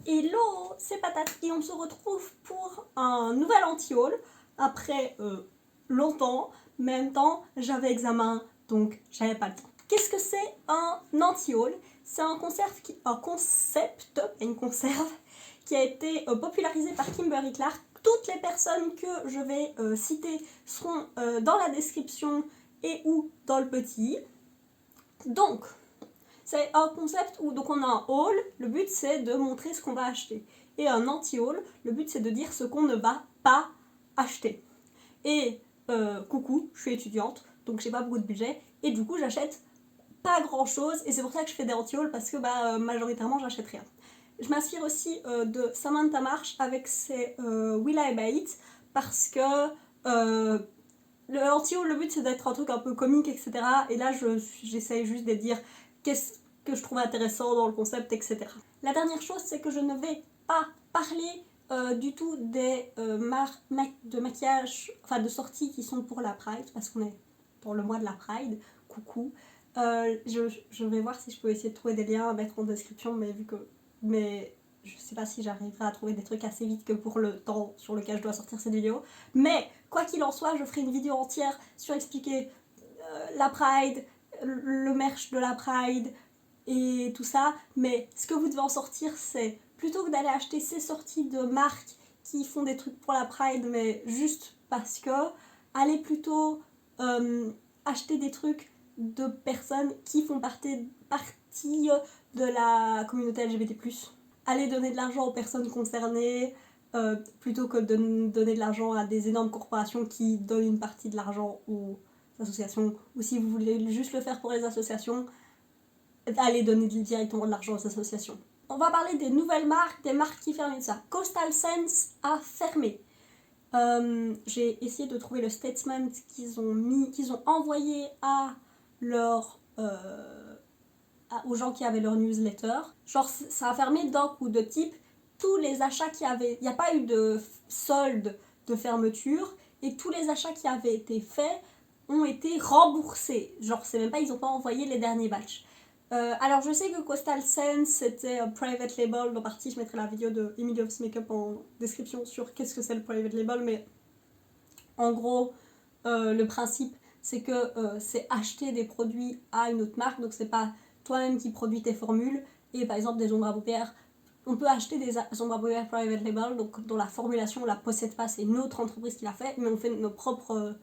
Hello, c'est Patate et on se retrouve pour un nouvel anti-haul après longtemps, mais en même temps j'avais examen donc j'avais pas le temps. Qu'est-ce que c'est un anti-haul? C'est un concept, une conserve qui a été popularisé par Kimberly Clark. Toutes les personnes que je vais citer seront dans la description et ou dans le petit. Donc, c'est un concept où donc on a un haul, le but c'est de montrer ce qu'on va acheter. Et un anti-haul, le but c'est de dire ce qu'on ne va pas acheter. Et coucou, je suis étudiante, donc j'ai pas beaucoup de budget, et du coup j'achète pas grand chose, et c'est pour ça que je fais des anti-hauls, parce que majoritairement j'achète rien. Je m'inspire aussi de Samantha Marsh avec ses Will I Buy It, parce que le anti-haul, le but c'est d'être un truc un peu comique, etc. Et là j'essaye juste de dire qu'est-ce que je trouve intéressant dans le concept, etc. La dernière chose, c'est que je ne vais pas parler du tout des marques de maquillage, enfin de sorties qui sont pour la Pride, parce qu'on est dans le mois de la Pride, coucou. Je vais voir si je peux essayer de trouver des liens à mettre en description, mais je sais pas si j'arriverai à trouver des trucs assez vite que pour le temps sur lequel je dois sortir cette vidéo. Mais quoi qu'il en soit, je ferai une vidéo entière sur expliquer la Pride, le merch de la Pride et tout ça. Mais ce que vous devez en sortir, c'est plutôt que d'aller acheter ces sorties de marques qui font des trucs pour la Pride, mais juste parce que, allez plutôt acheter des trucs de personnes qui font partie de la communauté LGBT+. Allez donner de l'argent aux personnes concernées plutôt que de donner de l'argent à des énormes corporations qui donnent une partie de l'argent aux associations. Ou si vous voulez juste le faire pour les associations, allez donner directement de l'argent aux associations. On va parler des nouvelles marques, des marques qui ferment ça. Coastal Scents a fermé. J'ai essayé de trouver le statement qu'ils ont envoyé à aux gens qui avaient leur newsletter. Genre, ça a fermé d'un coup, de type tous les achats qui avaient... Il n'y a pas eu de solde de fermeture, et tous les achats qui avaient été faits ont été remboursés. Genre, c'est même pas, ils n'ont pas envoyé les derniers batchs. Alors, je sais que Coastal Scents, c'était un private label. Dans partie, je mettrai la vidéo de Emily Of's Makeup en description sur qu'est-ce que c'est le private label, mais en gros, le principe, c'est que c'est acheter des produits à une autre marque, donc c'est pas toi-même qui produis tes formules. Et par exemple, des ombres à paupières, on peut acheter des ombres à paupières private label, donc dont la formulation on la possède pas, c'est une autre entreprise qui l'a fait, mais on fait nos propres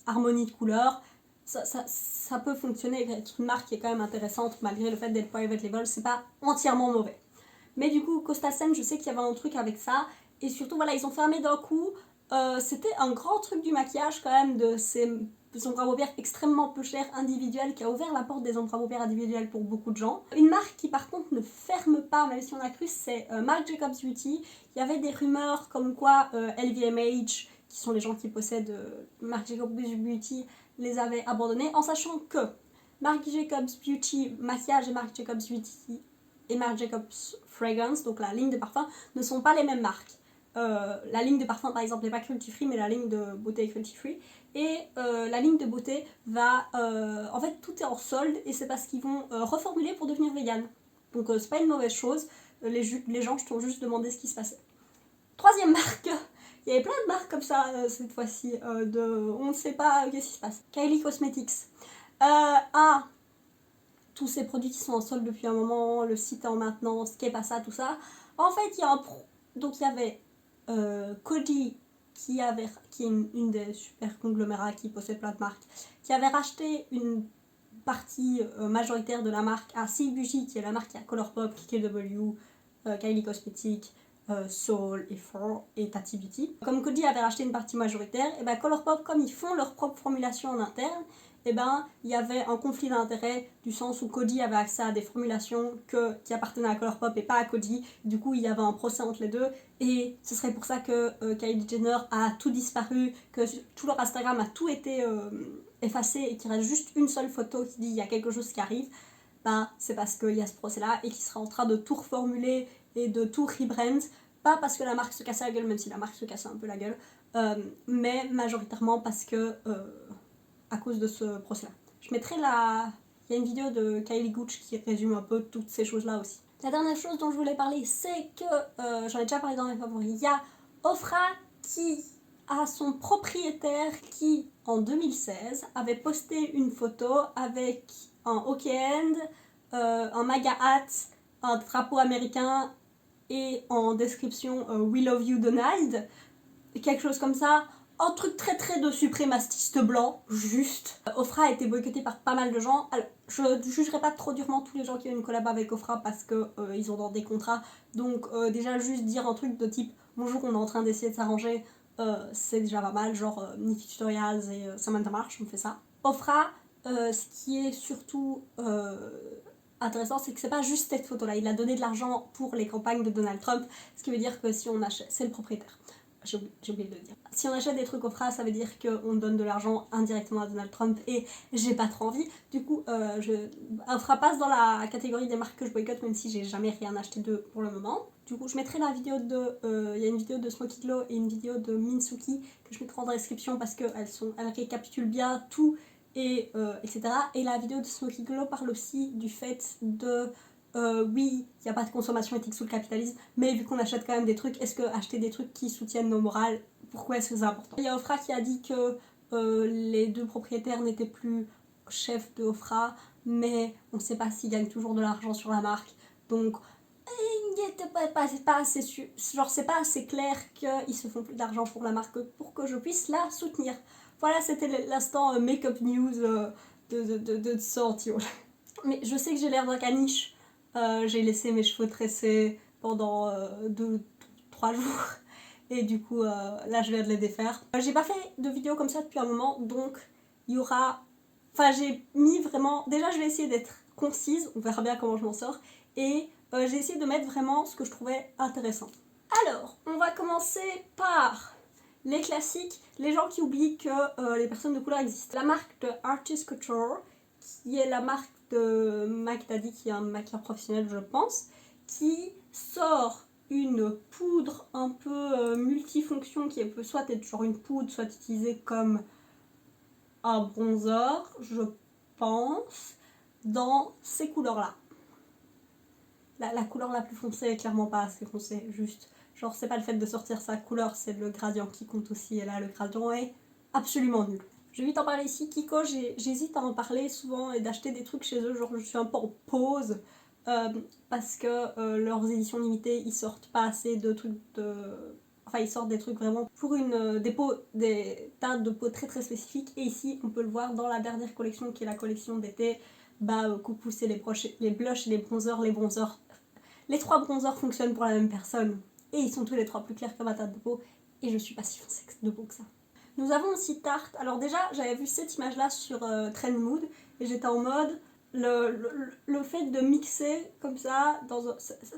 harmonies de couleurs. Ça peut fonctionner avec une marque qui est quand même intéressante, malgré le fait d'être private label, c'est pas entièrement mauvais. Mais du coup, Costa Sen, je sais qu'il y avait un truc avec ça, et surtout, voilà, ils ont fermé d'un coup. C'était un grand truc du maquillage quand même, de ces ombres à paupières extrêmement peu chères, individuelles, qui a ouvert la porte des ombres à paupières individuelles pour beaucoup de gens. Une marque qui par contre ne ferme pas, même si on a cru, c'est Marc Jacobs Beauty. Il y avait des rumeurs comme quoi LVMH, qui sont les gens qui possèdent Marc Jacobs Beauty, les avaient abandonnés, en sachant que Marc Jacobs Beauty Maquillage et Marc Jacobs Beauty et Marc Jacobs Fragrance, donc la ligne de parfums, ne sont pas les mêmes marques. La ligne de parfum par exemple n'est pas cruelty free, mais la ligne de beauté est cruelty free, et la ligne de beauté va en fait tout est en solde, et c'est parce qu'ils vont reformuler pour devenir vegan, donc c'est pas une mauvaise chose. Les gens je t'ont juste demandé ce qui se passait. Troisième marque, il y avait plein de marques comme ça cette fois-ci, on ne sait pas qu'est-ce qui se passe. Kylie Cosmetics tous ces produits qui sont en solde depuis un moment, le site est en maintenance, qu'est pas ça, tout ça. En fait, il y a donc il y avait Coty qui est une des super conglomérats qui possède plein de marques, qui avait racheté une partie majoritaire de la marque à Silk Beauty, qui est la marque qui a Colourpop, KW, Kylie Cosmetics, Soul et Tati Beauty. Comme Coty avait racheté une partie majoritaire, et ben Colourpop, comme ils font leur propre formulation en interne, et ben il y avait un conflit d'intérêt, du sens où Coty avait accès à des formulations qui appartenaient à Colourpop et pas à Coty. Du coup, il y avait un procès entre les deux, et ce serait pour ça que Kylie Jenner a tout disparu, que tout leur Instagram a tout été effacé, et qu'il reste juste une seule photo qui dit il y a quelque chose qui arrive. Ben, c'est parce qu'il y a ce procès-là, et qu'il sera en train de tout reformuler et de tout rebrand. Pas parce que la marque se cassait la gueule, même si la marque se cassait un peu la gueule, mais majoritairement parce que à cause de ce procès-là. Je mettrai il y a une vidéo de Kylie Gooch qui résume un peu toutes ces choses-là aussi. La dernière chose dont je voulais parler, c'est que, j'en ai déjà parlé dans mes favoris, il y a Ofra qui a son propriétaire qui, en 2016, avait posté une photo avec un hockey hand, un MAGA hat, un drapeau américain et en description We love you Donald, quelque chose comme ça. Un truc très très de suprémaciste blanc, juste. Ofra a été boycotté par pas mal de gens. Alors, je ne jugerai pas trop durement tous les gens qui ont une collab avec Ofra parce que ils ont dans des contrats. Donc déjà juste dire un truc de type bonjour, on est en train d'essayer de s'arranger, c'est déjà pas mal. Genre Nikki Tutorials et Samantha Marsh on fait ça. Ofra, ce qui est surtout intéressant, c'est que c'est pas juste cette photo là. Il a donné de l'argent pour les campagnes de Donald Trump, ce qui veut dire que si on achète, c'est le propriétaire. J'ai oublié de le dire. Si on achète des trucs Ofra, ça veut dire qu'on donne de l'argent indirectement à Donald Trump et j'ai pas trop envie. Du coup, Ofra passe dans la catégorie des marques que je boycotte, même si j'ai jamais rien acheté d'eux pour le moment. Du coup, je mettrai la vidéo de... Il y a une vidéo de Smoky Glow et une vidéo de Minsuki que je mettrai en description parce qu'elles récapitulent bien tout, et etc. Et la vidéo de Smoky Glow parle aussi du fait de... oui, il n'y a pas de consommation éthique sous le capitalisme, mais vu qu'on achète quand même des trucs, est-ce que acheter des trucs qui soutiennent nos morales, pourquoi est-ce que c'est important? Il y a Ofra qui a dit que les deux propriétaires n'étaient plus chefs de Ofra, mais on ne sait pas s'ils gagnent toujours de l'argent sur la marque, donc c'est pas assez genre c'est pas assez clair qu'ils se font plus d'argent pour la marque pour que je puisse la soutenir. Voilà, c'était l'instant make-up news de sortie. Mais je sais que j'ai l'air d'un caniche. J'ai laissé mes cheveux tressés pendant 2-3 jours et du coup là je viens de les défaire. J'ai pas fait de vidéo comme ça depuis un moment, donc il y aura... Enfin j'ai mis vraiment... Déjà je vais essayer d'être concise, on verra bien comment je m'en sors, et j'ai essayé de mettre vraiment ce que je trouvais intéressant. Alors, on va commencer par les classiques, les gens qui oublient que les personnes de couleur existent. La marque de Artist Couture, qui est la marque de Mac Daddy, qui est un maquilleur professionnel je pense, qui sort une poudre un peu multifonction qui peut soit être genre une poudre, soit utilisée comme un bronzer, je pense, dans ces couleurs-là. La couleur la plus foncée est clairement pas assez foncée, juste. Genre, c'est pas le fait de sortir sa couleur, c'est le gradient qui compte aussi, et là, le gradient est absolument nul. Je vais vite en parler ici. Kiko, j'hésite à en parler souvent et d'acheter des trucs chez eux, genre je suis un peu en pause parce que leurs éditions limitées, ils sortent pas assez de trucs de... Enfin, ils sortent des trucs vraiment pour des teintes de peau très très spécifiques. Et ici, on peut le voir dans la dernière collection qui est la collection d'été. Coucou, c'est les blushs et les bronzers. Les bronzers, les 3 bronzers fonctionnent pour la même personne. Et ils sont tous les 3 plus clairs que ma teinte de peau. Et je suis pas si foncée de peau que ça. Nous avons aussi Tarte. Alors déjà, j'avais vu cette image-là sur Trend Mood et j'étais en mode, le fait de mixer comme ça,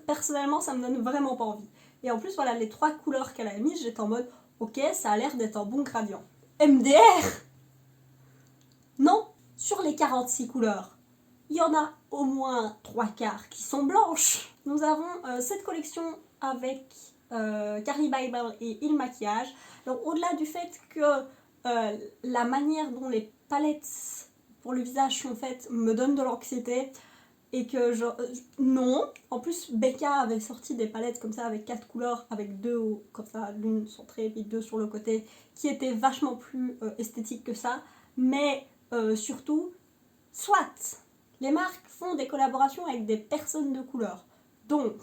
personnellement, ça me donne vraiment pas envie. Et en plus, voilà, les 3 couleurs qu'elle a mises, j'étais en mode, ok, ça a l'air d'être un bon gradient. MDR. Non, sur les 46 couleurs, il y en a au moins 3/4 qui sont blanches. Nous avons cette collection avec Carly Bible et Il Maquillage. Alors au-delà du fait que la manière dont les palettes pour le visage sont faites me donne de l'anxiété et que non, en plus Becca avait sorti des palettes comme ça avec 4 couleurs, avec 2 comme ça, l'une centrée puis 2 sur le côté, qui étaient vachement plus esthétiques que ça, mais surtout, soit les marques font des collaborations avec des personnes de couleur, donc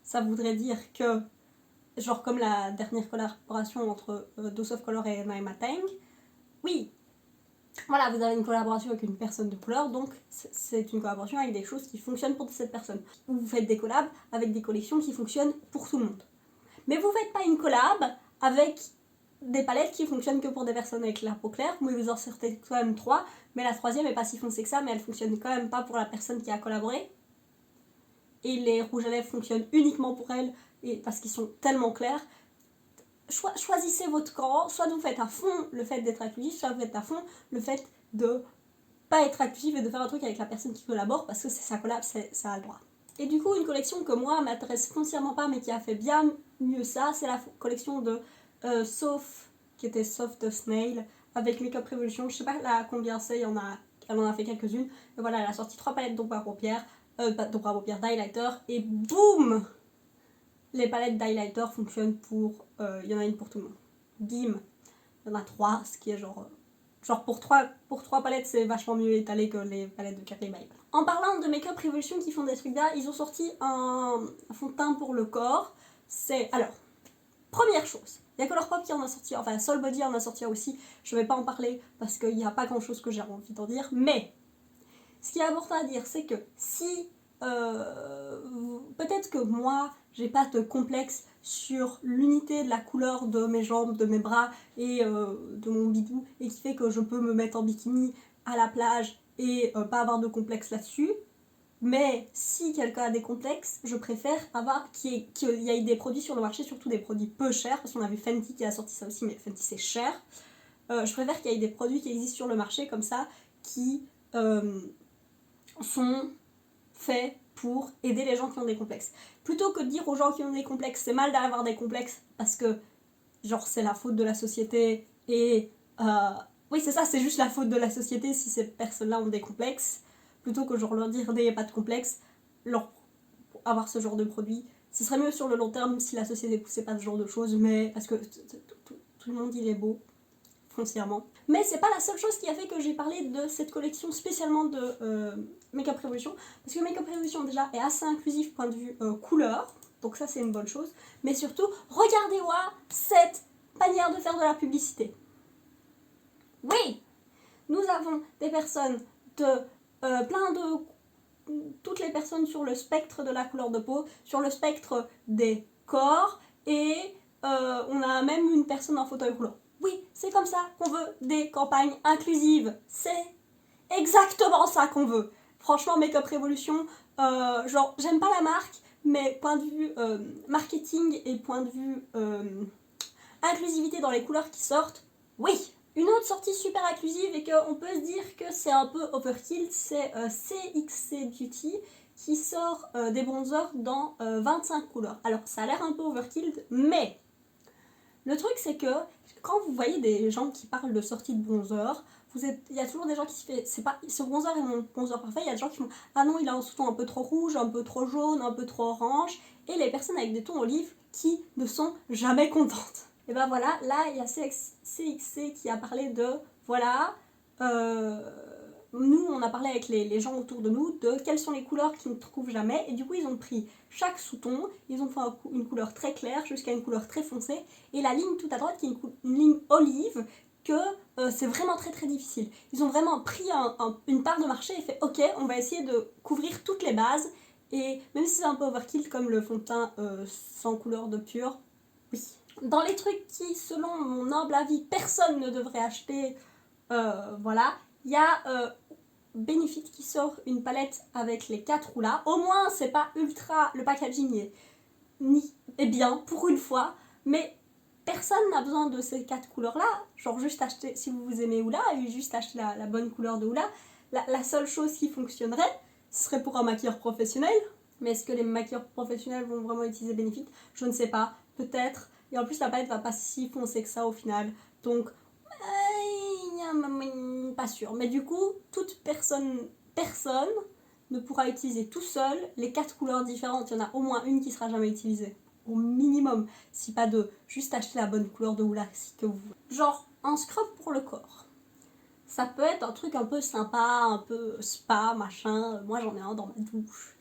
ça voudrait dire que genre comme la dernière collaboration entre Dose of Color et Naima Tang, oui, voilà, vous avez une collaboration avec une personne de couleur, donc c'est une collaboration avec des choses qui fonctionnent pour cette personne. Vous faites des collabs avec des collections qui fonctionnent pour tout le monde. Mais vous faites pas une collab avec des palettes qui fonctionnent que pour des personnes avec la peau claire, mais vous en sortez quand même 3, mais la 3e est pas si foncée que ça, mais elle fonctionne quand même pas pour la personne qui a collaboré. Et les rouges à lèvres fonctionnent uniquement pour elle, et parce qu'ils sont tellement clairs. Choisissez votre camp, soit vous faites à fond le fait d'être inclusif, soit vous faites à fond le fait de pas être inclusif et de faire un truc avec la personne qui collabore, parce que c'est sa collab, ça a le droit. Et du coup, une collection que moi m'intéresse foncièrement pas, mais qui a fait bien mieux ça, c'est la collection de Soph, qui était Soft Snail, avec Makeup Revolution. Je sais pas combien c'est, elle en a fait quelques-unes. Mais voilà, elle a sorti 3 palettes d'ombre à paupières. donc bravo Pierre, d'highlighter, et boum, les palettes d'highlighter fonctionnent pour, il y en a une pour tout le monde. Bim, il y en a 3, ce qui est genre pour 3 palettes c'est vachement mieux étalé que les palettes de Café Mail. En parlant de Makeup Revolution qui font des trucs là, ils ont sorti un fond de teint pour le corps. C'est, alors, première chose, il y a Colourpop qui en a sorti, enfin Soul Body en a sorti aussi, je vais pas en parler parce qu'il n'y a pas grand chose que j'ai envie d'en dire, mais ce qui est important à dire c'est que si peut-être que moi j'ai pas de complexe sur l'unité de la couleur de mes jambes, de mes bras et de mon bidou et qui fait que je peux me mettre en bikini à la plage et pas avoir de complexe là-dessus. Mais si quelqu'un a des complexes, je préfère avoir qu'il y ait des produits sur le marché, surtout des produits peu chers, parce qu'on avait Fenty qui a sorti ça aussi, mais Fenty c'est cher. Je préfère qu'il y ait des produits qui existent sur le marché comme ça, qui sont faits pour aider les gens qui ont des complexes. Plutôt que de dire aux gens qui ont des complexes, c'est mal d'avoir des complexes, parce que genre c'est la faute de la société, et oui c'est ça, c'est juste la faute de la société si ces personnes-là ont des complexes. Plutôt que genre leur dire n'ayez pas de complexe, leur avoir ce genre de produit. Ce serait mieux sur le long terme si la société poussait pas ce genre de choses, mais parce que tout le monde il est beau, foncièrement. Mais c'est pas la seule chose qui a fait que j'ai parlé de cette collection spécialement de Makeup Revolution, parce que Makeup Revolution déjà est assez inclusif point de vue couleur, donc ça c'est une bonne chose, mais surtout, regardez-moi cette manière de faire de la publicité. Oui, nous avons des personnes de plein de toutes les personnes sur le spectre de la couleur de peau, sur le spectre des corps, et on a même une personne en fauteuil roulant. Oui, c'est comme ça qu'on veut des campagnes inclusives. C'est exactement ça qu'on veut. Franchement, Makeup Revolution, genre, j'aime pas la marque, mais point de vue marketing et point de vue inclusivité dans les couleurs qui sortent, oui. Une autre sortie super inclusive et qu'on peut se dire que c'est un peu overkill, c'est CXC Beauty qui sort des bronzers dans 25 couleurs. Alors ça a l'air un peu overkill, mais le truc c'est que quand vous voyez des gens qui parlent de sortie de bronzer, il y a toujours des gens qui se font, c'est pas, ce bronzer est mon bronzer parfait, il y a des gens qui font ah non il a un sous-ton un peu trop rouge, un peu trop jaune, un peu trop orange, et les personnes avec des tons olives qui ne sont jamais contentes. Et ben voilà, là il y a CXC qui a parlé de, voilà, nous on a parlé avec les gens autour de nous de quelles sont les couleurs qu'ils ne trouvent jamais, et du coup ils ont pris chaque sous-ton, ils ont fait une couleur très claire jusqu'à une couleur très foncée, et la ligne tout à droite qui est une ligne olive, que c'est vraiment très très difficile. Ils ont vraiment pris une part de marché et fait ok, on va essayer de couvrir toutes les bases, et même si c'est un peu overkill comme le fond de teint sans couleur de pur, oui. Dans les trucs qui, selon mon humble avis, personne ne devrait acheter, voilà, il y a Benefit qui sort une palette avec les 4 roulas. Au moins, c'est pas ultra, le packaging est bien pour une fois, mais personne n'a besoin de ces 4 couleurs-là. Genre, juste acheter, si vous aimez Oula, juste acheter la bonne couleur de Oula. La seule chose qui fonctionnerait, ce serait pour un maquilleur professionnel. Mais est-ce que les maquilleurs professionnels vont vraiment utiliser Benefit ? Je ne sais pas, peut-être. Et en plus, la palette va pas si foncée que ça au final. Donc, pas sûr. Mais du coup, toute personne ne pourra utiliser tout seul les 4 couleurs différentes. Il y en a au moins une qui sera jamais utilisée. Au minimum. Si pas deux. Juste acheter la bonne couleur de Oula si que vous voulez. Genre, un scrub pour le corps. Ça peut être un truc un peu sympa, un peu spa, machin. Moi, j'en ai un dans ma douche.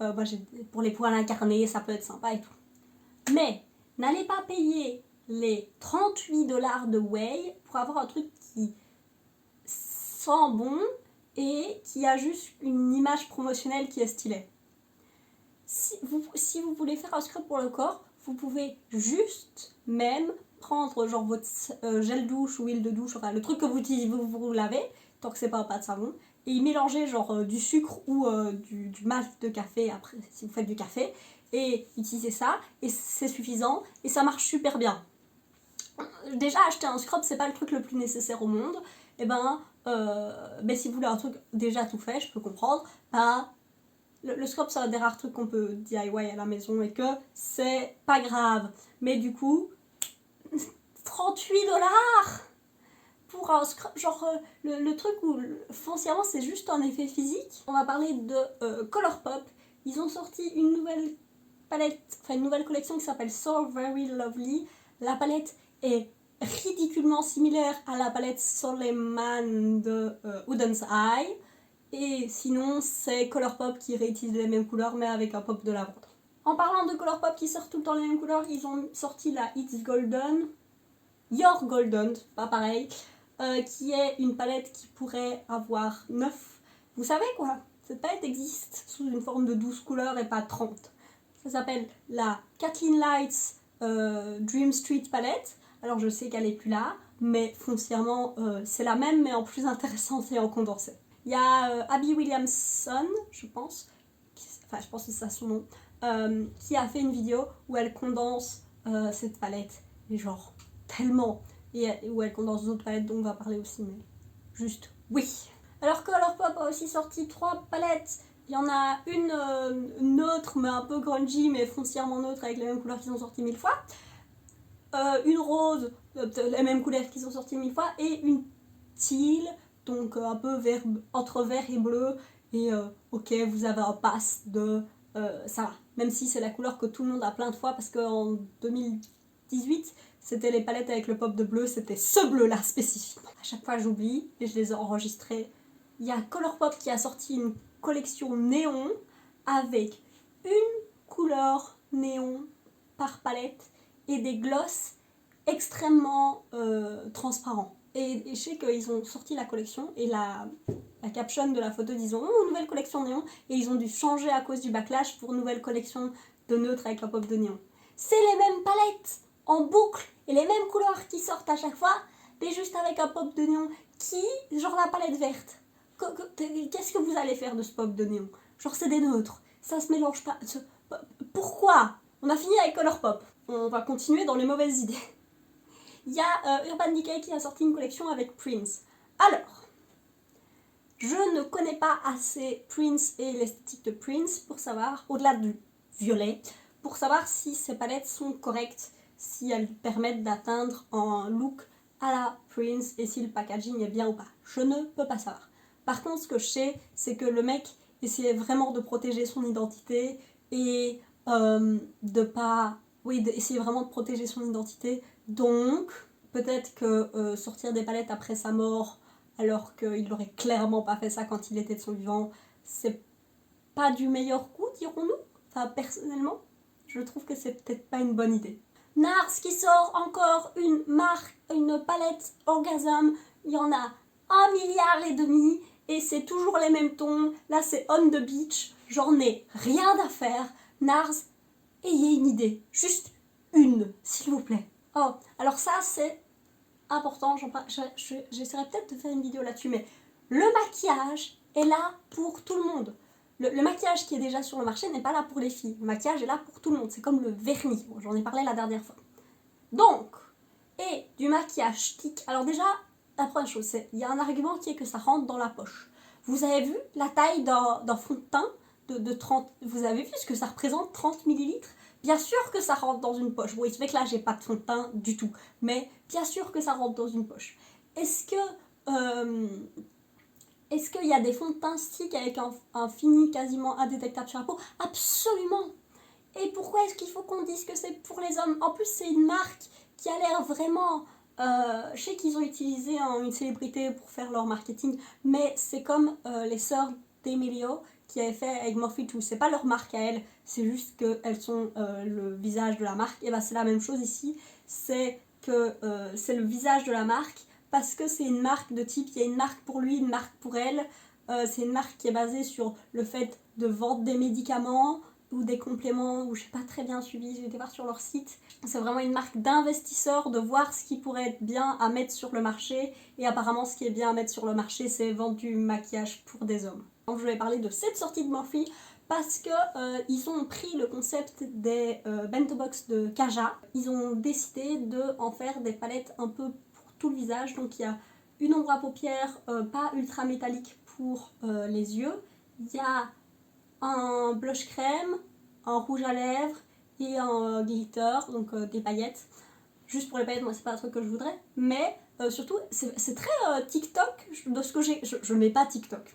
Moi, pour les poils incarnés, ça peut être sympa et tout. Mais, n'allez pas payer les 38$ de Way pour avoir un truc qui sent bon et qui a juste une image promotionnelle qui est stylée. Si vous voulez faire un scrub pour le corps, vous pouvez juste même prendre genre votre gel douche ou huile de douche, enfin le truc que vous lavez, tant que c'est pas un pas de savon, et y mélanger genre du sucre ou du malt de café, après si vous faites du café, et utiliser ça, et c'est suffisant, et ça marche super bien. Déjà acheter un scrub c'est pas le truc le plus nécessaire au monde, et mais si vous voulez un truc déjà tout fait, je peux comprendre, le scrub c'est un des rares trucs qu'on peut DIY à la maison et que c'est pas grave. Mais du coup, 38$. pour un scrub, genre le truc où foncièrement c'est juste un effet physique. On va parler de Colourpop. Ils ont sorti une nouvelle palette, enfin une nouvelle collection qui s'appelle So Very Lovely. La palette est ridiculement similaire à la palette Soleman de Wooden's Eye. Et sinon, c'est Colourpop qui réutilise les mêmes couleurs mais avec un pop de lavande. En parlant de Colourpop qui sort tout le temps les mêmes couleurs, ils ont sorti la It's Golden, Your Golden, pas pareil, qui est une palette qui pourrait avoir 9. Vous savez quoi? Cette palette existe sous une forme de 12 couleurs et pas 30. Ça s'appelle la Kathleen Lights Dream Street Palette. Alors je sais qu'elle est plus là, mais foncièrement c'est la même mais en plus intéressante et en condensé. Il y a Abby Williamson, je pense que c'est ça son nom, qui a fait une vidéo où elle condense cette palette, et genre tellement, et où elle condense d'autres palettes dont on va parler aussi, mais juste oui. Alors Colourpop a aussi sorti 3 palettes. Il y en a une neutre mais un peu grungy mais foncièrement neutre avec les mêmes couleurs qu'ils ont sorti 1000 fois. Une rose, les mêmes couleurs qu'ils ont sorti 1000 fois, et une teal, donc un peu vert, entre vert et bleu. Et ok, vous avez un pass de ça va, même si c'est la couleur que tout le monde a plein de fois, parce qu'en 2018 c'était les palettes avec le pop de bleu, c'était ce bleu là spécifiquement. À chaque fois j'oublie et je les ai enregistrés. Il y a Colourpop qui a sorti une collection néon avec une couleur néon par palette et des gloss extrêmement transparents. Et je sais qu'ils ont sorti la collection et la caption de la photo disant oh, nouvelle collection néon, et ils ont dû changer à cause du backlash pour nouvelle collection de neutre avec la pop de néon. C'est les mêmes palettes en boucle et les mêmes couleurs qui sortent à chaque fois, mais juste avec un pop de néon qui, genre la palette verte. Qu'est-ce que vous allez faire de ce pop de néon? Genre c'est des neutres, ça se mélange pas. Pourquoi? On a fini avec Colourpop. On va continuer dans les mauvaises idées. Il y a Urban Decay qui a sorti une collection avec Prince. Alors, je ne connais pas assez Prince et l'esthétique de Prince pour savoir, au-delà du violet, pour savoir si ces palettes sont correctes, si elles permettent d'atteindre un look à la Prince et si le packaging est bien ou pas. Je ne peux pas savoir. Par contre, ce que je sais, c'est que le mec essayait vraiment de protéger son identité et d'essayer vraiment de protéger son identité. Donc, peut-être que sortir des palettes après sa mort, alors qu'il n'aurait clairement pas fait ça quand il était de son vivant, c'est pas du meilleur goût, dirons-nous. Enfin, personnellement, je trouve que c'est peut-être pas une bonne idée. NARS qui sort encore une palette Orgasm. Il y en a 1,5 milliard et c'est toujours les mêmes tons. Là, c'est On the Beach. J'en ai rien à faire. NARS, ayez une idée. Juste une, s'il vous plaît. Oh, alors ça, c'est important. J'essaierai peut-être de faire une vidéo là-dessus, mais le maquillage est là pour tout le monde. Le maquillage qui est déjà sur le marché n'est pas là pour les filles. Le maquillage est là pour tout le monde. C'est comme le vernis. Bon, j'en ai parlé la dernière fois. Donc, et du maquillage stick. Alors déjà, la première chose, c'est il y a un argument qui est que ça rentre dans la poche. Vous avez vu la taille d'un fond de teint de 30... Vous avez vu ce que ça représente, 30 ml? Bien sûr que ça rentre dans une poche. Bon, il se fait que là, j'ai pas de fond de teint du tout. Mais bien sûr que ça rentre dans une poche. Est-ce qu'il y a des fonds de teint stick avec un fini quasiment indétectable sur la peau? Absolument. Et pourquoi est-ce qu'il faut qu'on dise que c'est pour les hommes? En plus, c'est une marque qui a l'air vraiment... je sais qu'ils ont utilisé une célébrité pour faire leur marketing, mais c'est comme les sœurs d'Emilio qui avaient fait avec Morphe 2. C'est pas leur marque à elles, c'est juste qu'elles sont le visage de la marque. Et ben c'est la même chose ici, c'est que c'est le visage de la marque parce que c'est une marque de type, il y a une marque pour lui, une marque pour elle. C'est une marque qui est basée sur le fait de vendre des médicaments ou des compléments, ou je n'ai pas très bien suivi, j'ai été voir sur leur site. C'est vraiment une marque d'investisseurs, de voir ce qui pourrait être bien à mettre sur le marché, et apparemment ce qui est bien à mettre sur le marché, c'est vendre du maquillage pour des hommes. Donc je vais parler de cette sortie de Morphe parce que ils ont pris le concept des bento box de Kaja. Ils ont décidé de en faire des palettes un peu pour tout le visage. Donc il y a une ombre à paupières pas ultra métallique pour les yeux. Il y a un blush crème, un rouge à lèvres et un glitter, donc des paillettes. juste pour les paillettes, moi c'est pas un truc que je voudrais, mais surtout c'est très TikTok, de ce que je n'ai pas TikTok,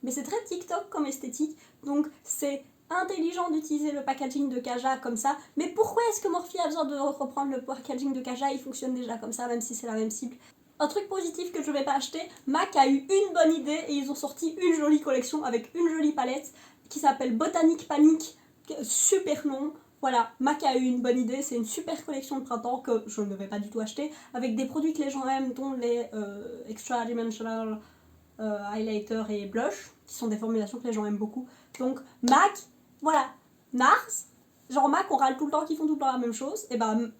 mais c'est très TikTok comme esthétique, donc c'est intelligent d'utiliser le packaging de Kaja comme ça, mais pourquoi est-ce que Morphe a besoin de reprendre le packaging de Kaja? Il fonctionne déjà comme ça, même si c'est la même cible. Un truc positif que je vais pas acheter, MAC a eu une bonne idée et ils ont sorti une jolie collection avec une jolie palette qui s'appelle Botanic Panic, super nom. Voilà, MAC a eu une bonne idée, c'est une super collection de printemps que je ne vais pas du tout acheter, avec des produits que les gens aiment, dont les Extra Dimensional Highlighter et Blush, qui sont des formulations que les gens aiment beaucoup. Donc MAC, voilà, NARS, genre MAC on râle tout le temps qu'ils font tout le temps la même chose, et ben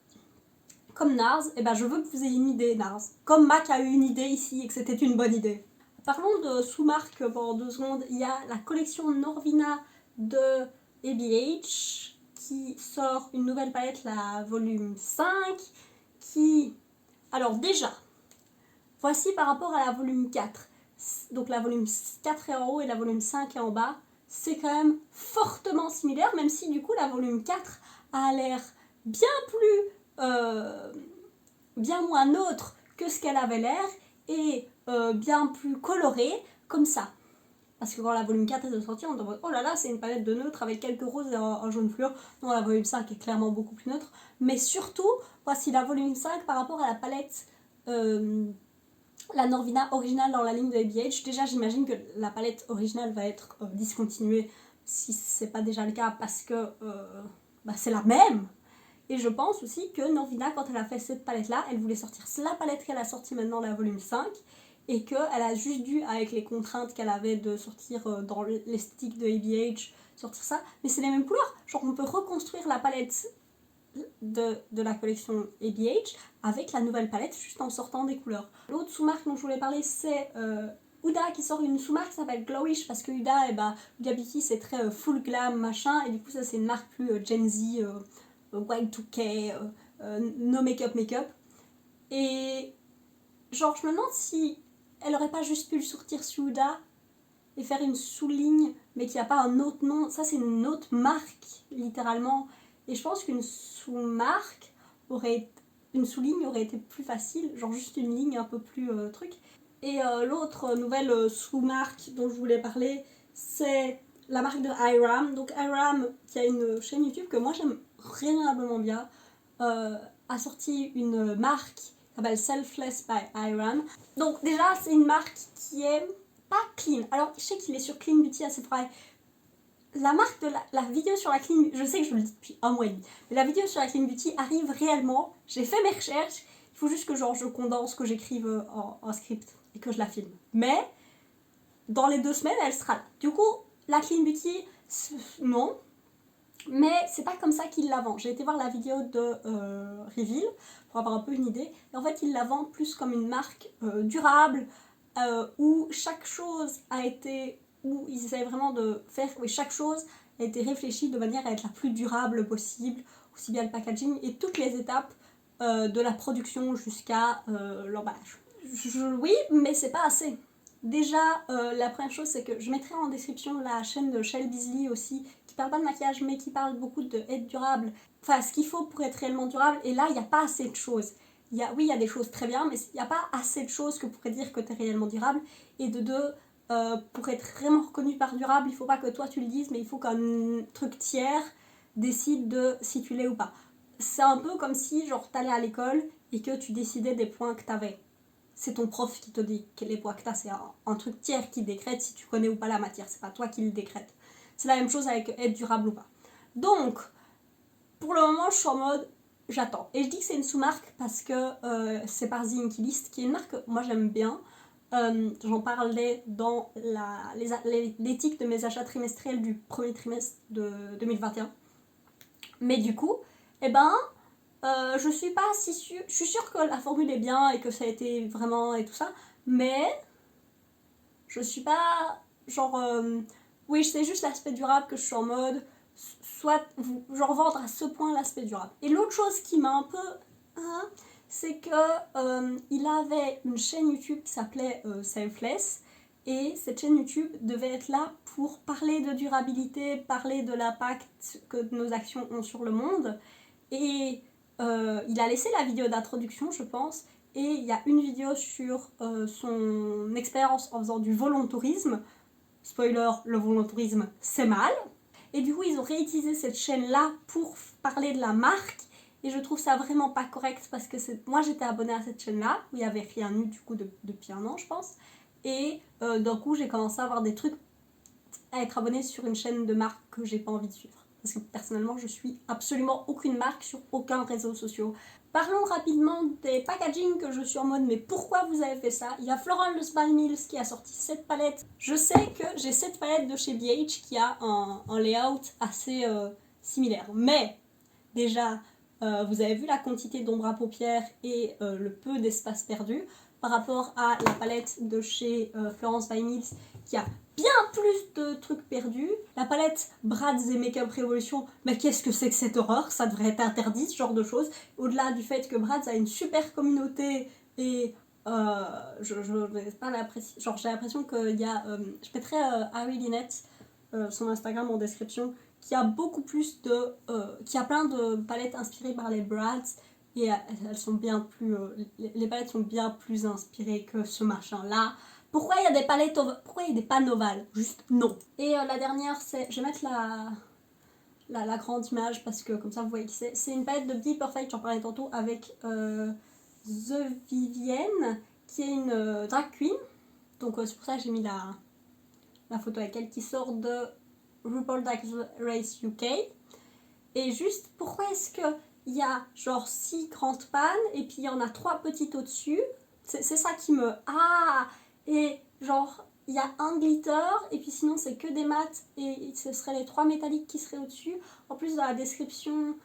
comme NARS, et ben je veux que vous ayez une idée NARS. Comme MAC a eu une idée ici et que c'était une bonne idée. Parlons de sous-marque pendant 2 secondes, il y a la collection Norvina de ABH qui sort une nouvelle palette, la volume 5, qui... Alors déjà, voici par rapport à la volume 4. Donc la volume 4 est en haut et la volume 5 est en bas. C'est quand même fortement similaire, même si du coup la volume 4 a l'air bien plus... bien moins neutre que ce qu'elle avait l'air et bien plus colorée comme ça. Parce que quand la volume 4 est sortie, on se dit oh là là, c'est une palette de neutre avec quelques roses et un jaune fluo. Non, la volume 5 est clairement beaucoup plus neutre. Mais surtout, voici la volume 5 par rapport à la palette la Norvina originale dans la ligne de ABH. Déjà, j'imagine que la palette originale va être discontinuée si c'est pas déjà le cas parce que c'est la même. Et je pense aussi que Norvina, quand elle a fait cette palette-là, elle voulait sortir la palette qu'elle a sortie maintenant, la volume 5, et qu'elle a juste dû, avec les contraintes qu'elle avait de sortir dans l'esthétique de ABH, sortir ça. Mais c'est les mêmes couleurs. Genre, on peut reconstruire la palette de la collection ABH avec la nouvelle palette, juste en sortant des couleurs. L'autre sous-marque dont je voulais parler, c'est Huda qui sort une sous-marque qui s'appelle Glowish, parce que Huda, Huda Beauty, c'est très full glam, machin, et du coup, ça, c'est une marque plus Gen Z... Y2K, no make-up. Et genre, je me demande si elle aurait pas juste pu le sortir sur Huda et faire une sous-ligne, mais qu'il n'y a pas un autre nom. Ça, c'est une autre marque, littéralement. Et je pense qu'une sous-marque une sous-ligne aurait été plus facile, genre juste une ligne un peu plus truc. Et l'autre nouvelle sous-marque dont je voulais parler, c'est la marque de Iram. Donc Iram, qui a une chaîne YouTube que moi j'aime raisonnablement bien, a sorti une marque qui s'appelle Selfless by Iram. Donc déjà, c'est une marque qui est pas clean. Alors, je sais qu'il est sur Clean Beauty à Sephora. La marque de la vidéo sur la Clean Beauty, je sais que je le dis depuis 1 mois et demi, mais la vidéo sur la Clean Beauty arrive réellement. J'ai fait mes recherches, il faut juste que genre je condense, que j'écrive en script et que je la filme. Mais dans les 2 semaines, elle sera là. Du coup, la Clean Beauty, non. Mais c'est pas comme ça qu'il la vend. J'ai été voir la vidéo de Reveal pour avoir un peu une idée. Et en fait, il la vend plus comme une marque durable où chaque chose a été... où ils essaient vraiment de faire que chaque chose a été réfléchie de manière à être la plus durable possible, aussi bien le packaging et toutes les étapes de la production jusqu'à l'emballage. Oui, mais c'est pas assez. Déjà, la première chose, c'est que je mettrai en description la chaîne de Shell Beasley aussi, qui parle pas de maquillage, mais qui parle beaucoup d'être durable. Enfin, ce qu'il faut pour être réellement durable, et là, il n'y a pas assez de choses. Oui, il y a des choses très bien, mais il n'y a pas assez de choses que pourrait dire que tu es réellement durable. Et de deux, pour être vraiment reconnu par durable, il faut pas que toi tu le dises, mais il faut qu'un truc tiers décide de si tu l'es ou pas. C'est un peu comme si, genre, t'allais à l'école et que tu décidais des points que t'avais. C'est ton prof qui te dit quel est poids que t'as, c'est un truc tiers qui décrète si tu connais ou pas la matière, c'est pas toi qui le décrète. C'est la même chose avec être durable ou pas. Donc, pour le moment, je suis en mode j'attends. Et je dis que c'est une sous-marque parce que c'est par The Inky List, qui est une marque que moi j'aime bien. J'en parlais dans l'éthique de mes achats trimestriels du premier trimestre de 2021. Mais du coup, je suis pas si sûre. Je suis sûre que la formule est bien et que ça a été vraiment et tout ça, mais je suis pas genre oui, c'est juste l'aspect durable que je suis en mode soit genre vendre à ce point l'aspect durable. Et l'autre chose qui m'a un peu c'est que il avait une chaîne YouTube qui s'appelait Selfless, et cette chaîne YouTube devait être là pour parler de durabilité, parler de l'impact que nos actions ont sur le monde. Et il a laissé la vidéo d'introduction, je pense, et il y a une vidéo sur son expérience en faisant du volontourisme. Spoiler, le volontourisme, c'est mal. Et du coup, ils ont réutilisé cette chaîne-là pour parler de la marque. Et je trouve ça vraiment pas correct parce que moi, j'étais abonnée à cette chaîne-là, où il n'y avait rien eu du coup depuis un an, je pense. Et d'un coup, j'ai commencé à avoir des trucs à être abonnée sur une chaîne de marque que j'ai pas envie de suivre. Parce que personnellement, je suis absolument aucune marque sur aucun réseau social. Parlons rapidement des packaging que je suis en mode mais pourquoi vous avez fait ça? Il y a Florence by Mills qui a sorti cette palette. Je sais que j'ai cette palette de chez BH qui a un layout assez similaire. Mais déjà, vous avez vu la quantité d'ombre à paupières et le peu d'espace perdu par rapport à la palette de chez Florence by Mills qui a bien plus de trucs perdus. La palette Bratz et Makeup Revolution, mais qu'est-ce que c'est que cette horreur? Ça devrait être interdit, ce genre de choses. Au-delà du fait que Bratz a une super communauté et je n'ai pas l'impression, genre j'ai l'impression qu'il y a, je mettrai Harry Linette, son Instagram en description, qui a beaucoup plus de, qui a plein de palettes inspirées par les Bratz et elles sont bien plus, les palettes sont bien plus inspirées que ce machin-là. Pourquoi il y a des palettes, pourquoi il y a des pannes ovales? Juste non. Et la dernière, c'est, je vais mettre la grande image parce que comme ça vous voyez qui c'est. C'est une palette de Be Perfect, j'en parlais tantôt, avec The Vivienne, qui est une drag queen. Donc c'est pour ça que j'ai mis la photo avec elle, qui sort de RuPaul Drag Race UK. Et juste, pourquoi est-ce qu'il y a genre 6 grandes pannes et puis il y en a 3 petites au-dessus? C'est ça qui me... Ah! Et genre, il y a un glitter et puis sinon c'est que des mats et ce seraient les 3 métalliques qui seraient au-dessus. En plus, dans la description,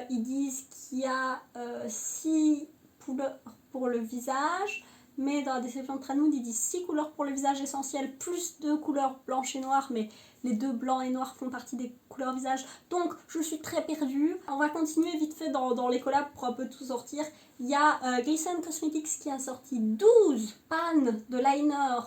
ils disent qu'il y a 6 couleurs pour le visage. Mais dans la description de Trendmood, ils disent 6 couleurs pour le visage essentiel, plus 2 couleurs blanches et noires, mais les 2 blancs et noirs font partie des couleurs visage. Donc, je suis très perdue. On va continuer vite fait dans les collabs pour un peu tout sortir. Il y a Gayson Cosmetics qui a sorti 12 pannes de liner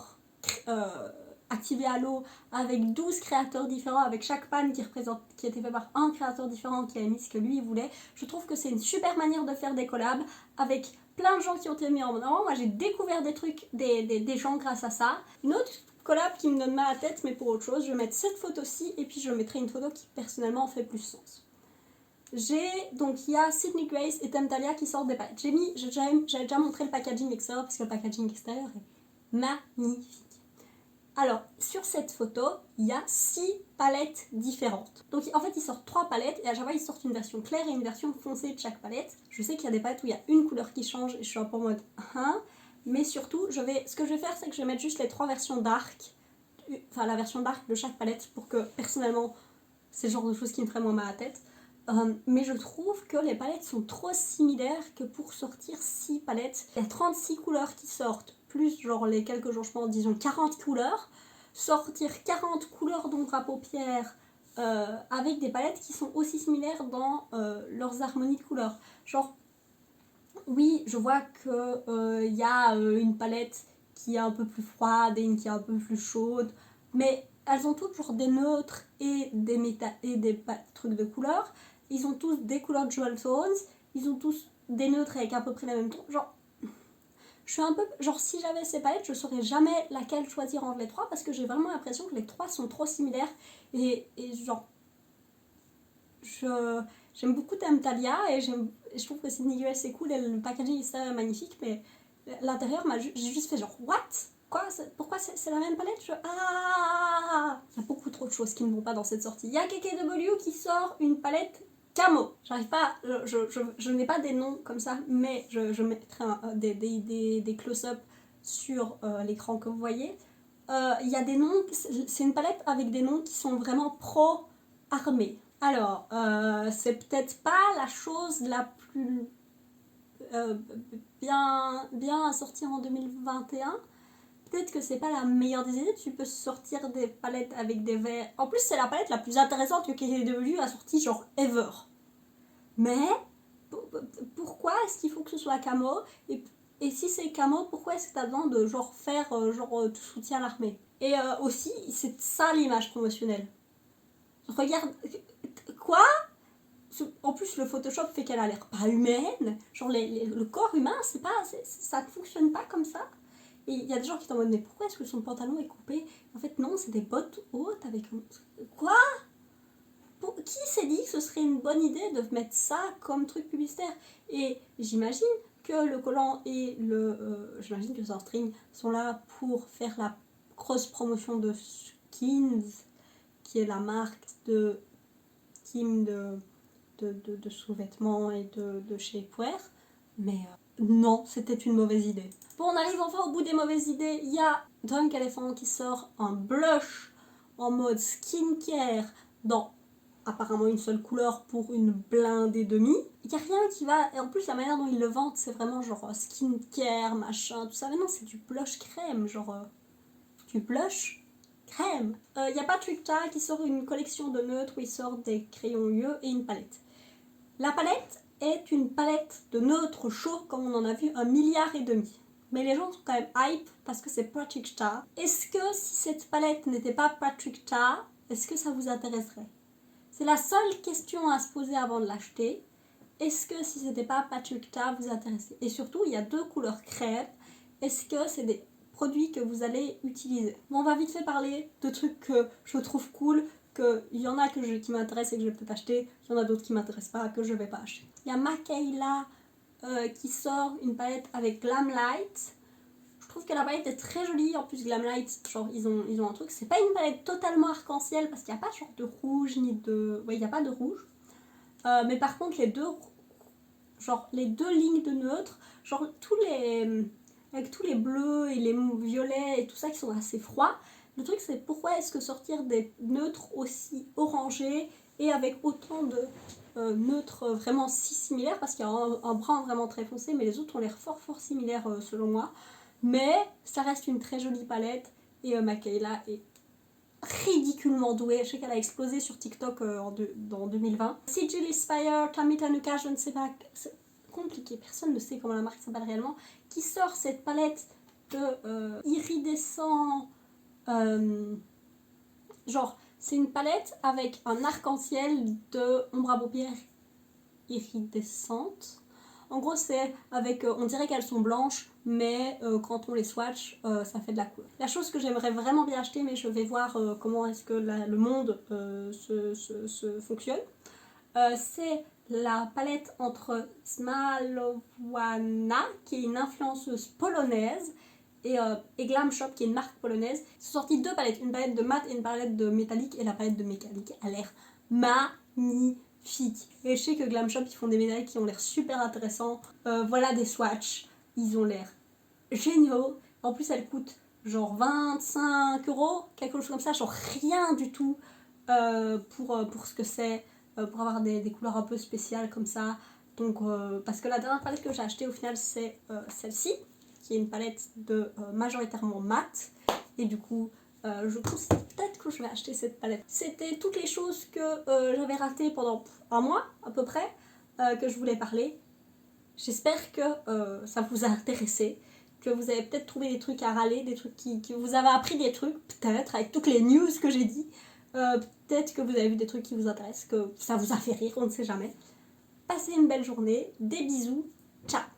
activé à l'eau avec 12 créateurs différents, avec chaque panne qui était fait par un créateur différent qui a mis ce que lui voulait. Je trouve que c'est une super manière de faire des collabs avec plein de gens qui ont été mis en avant. Moi j'ai découvert des trucs, des gens grâce à ça. Une autre collab qui me donne mal à la tête, mais pour autre chose, je vais mettre cette photo-ci et puis je mettrai une photo qui personnellement fait plus sens. Donc il y a Sydney Grace et Temptalia qui sortent des palettes. J'avais déjà montré le packaging extérieur parce que le packaging extérieur est magnifique. Alors, sur cette photo, il y a 6 palettes différentes. Donc en fait, ils sortent 3 palettes et à chaque fois, ils sortent une version claire et une version foncée de chaque palette. Je sais qu'il y a des palettes où il y a une couleur qui change et je suis un peu en mode mais surtout, ce que je vais faire, c'est que je vais mettre juste les 3 versions dark, enfin la version dark de chaque palette pour que personnellement, c'est le genre de choses qui me ferait moins mal à la tête. Mais je trouve que les palettes sont trop similaires que pour sortir 6 palettes. Il y a 36 couleurs qui sortent, plus genre les quelques changements, disons 40 couleurs. Sortir 40 couleurs d'ombre à paupières avec des palettes qui sont aussi similaires dans leurs harmonies de couleurs. Genre, oui, je vois qu'il y a une palette qui est un peu plus froide et une qui est un peu plus chaude, mais elles ont toutes genre des neutres et des trucs de couleurs. Ils ont tous des couleurs Jewel Tones, ils ont tous des neutres avec à peu près la même ton. Genre, je suis un peu... Genre, si j'avais ces palettes, je saurais jamais laquelle choisir entre les 3 parce que j'ai vraiment l'impression que les 3 sont trop similaires. Et genre... J'aime beaucoup Temptalia et je trouve que Sydney Grace c'est cool et le packaging est magnifique, mais l'intérieur, j'ai juste fait genre, what? Quoi? Pourquoi c'est la même palette? Il y a beaucoup trop de choses qui ne vont pas dans cette sortie. Il y a KKW qui sort une palette camo. J'arrive pas, je n'ai pas des noms comme ça, mais je mettrai des close-up sur l'écran que vous voyez. Il y a des noms, c'est une palette avec des noms qui sont vraiment pro-armée. Alors, c'est peut-être pas la chose la plus bien à sortir en 2021. Peut-être que c'est pas la meilleure des idées. Tu peux sortir des palettes avec des verres. En plus, c'est la palette la plus intéressante que KKW a sortie, genre ever. Mais pourquoi est-ce qu'il faut que ce soit camo? Et si c'est camo, pourquoi est-ce que t'as besoin de genre faire tu soutiens l'armée? Et aussi, c'est ça l'image promotionnelle. Regarde. Quoi? En plus, le Photoshop fait qu'elle a l'air pas humaine. Genre, le corps humain, ça ne fonctionne pas comme ça. Et il y a des gens qui t'en mode, mais pourquoi est-ce que son pantalon est coupé? En fait, non, c'est des bottes hautes avec un... Quoi? Qui s'est dit que ce serait une bonne idée de mettre ça comme truc publicitaire? Et j'imagine que le collant et j'imagine que le string sont là pour faire la grosse promotion de Skins, qui est la marque de Kim de sous-vêtements et de shapewear. Mais non, c'était une mauvaise idée. Bon, on arrive enfin au bout des mauvaises idées. Il y a Drunk Elephant qui sort un blush en mode skincare dans apparemment une seule couleur pour une blinde et demie. Il n'y a rien qui va... Et en plus, la manière dont ils le vendent, c'est vraiment genre skincare, machin, tout ça. Mais non, c'est du blush crème, genre... du blush crème. Il n'y a pas Tricta qui sort une collection de neutres où il sort des crayons yeux et une palette. La palette est une palette de neutres chauds comme on en a vu 1,5 milliard. Mais les gens sont quand même hype parce que c'est Patrickta. Est-ce que si cette palette n'était pas Patrickta, est-ce que ça vous intéresserait? C'est la seule question à se poser avant de l'acheter. Est-ce que si c'était pas Patrickta vous intéressait? Et surtout, il y a 2 couleurs crème. Est-ce que c'est des produits que vous allez utiliser? Bon, on va vite fait parler de trucs que je trouve cool, qu'il y en a qui m'intéressent et que je vais peut-être acheter, il y en a d'autres qui m'intéressent pas, que je vais pas acheter. Il y a Makayla qui sort une palette avec Glamlight. Je trouve que la palette est très jolie, en plus Glamlight, genre ils ont un truc, c'est pas une palette totalement arc-en-ciel parce qu'il n'y a pas genre de rouge ni de... Ouais, il n'y a pas de rouge. Mais par contre les deux lignes de neutres, genre avec tous les bleus et les violets et tout ça qui sont assez froids. Le truc c'est pourquoi est-ce que sortir des neutres aussi orangés et avec autant de neutres vraiment si similaires, parce qu'il y a un brun vraiment très foncé mais les autres ont l'air fort similaires selon moi. Mais ça reste une très jolie palette et Makayla est ridiculement douée. Je sais qu'elle a explosé sur TikTok dans 2020. Sigil Inspire, Tammy Tanuka, je ne sais pas, c'est compliqué, personne ne sait comment la marque s'appelle réellement, qui sort cette palette de iridescent, genre c'est une palette avec un arc-en-ciel de ombre à paupières iridescente. En gros, c'est avec, on dirait qu'elles sont blanches, mais quand on les swatch, ça fait de la couleur. La chose que j'aimerais vraiment bien acheter, mais je vais voir comment est-ce que le monde se fonctionne, c'est la palette entre Smalowana, qui est une influenceuse polonaise, et Glam Shop, qui est une marque polonaise. Ils sont sortis 2 palettes, une palette de mat et une palette de métallique, et la palette de métallique a l'air magnifique. Et je sais que Glam Shop, ils font des médailles qui ont l'air super intéressants. Voilà des swatchs, ils ont l'air géniaux. En plus, elles coûtent genre 25€, quelque chose comme ça, genre rien du tout pour ce que c'est, pour avoir des couleurs un peu spéciales comme ça. Donc, parce que la dernière palette que j'ai achetée au final, c'est celle-ci, qui est une palette de majoritairement mat. Et du coup, je pense peut-être que je vais acheter cette palette. C'était toutes les choses que j'avais ratées pendant un mois à peu près, que je voulais parler. J'espère que ça vous a intéressé, que vous avez peut-être trouvé des trucs à râler, des trucs que vous avez appris des trucs, peut-être, avec toutes les news que j'ai dit. Peut-être que vous avez vu des trucs qui vous intéressent, que ça vous a fait rire, on ne sait jamais. Passez une belle journée, des bisous, ciao!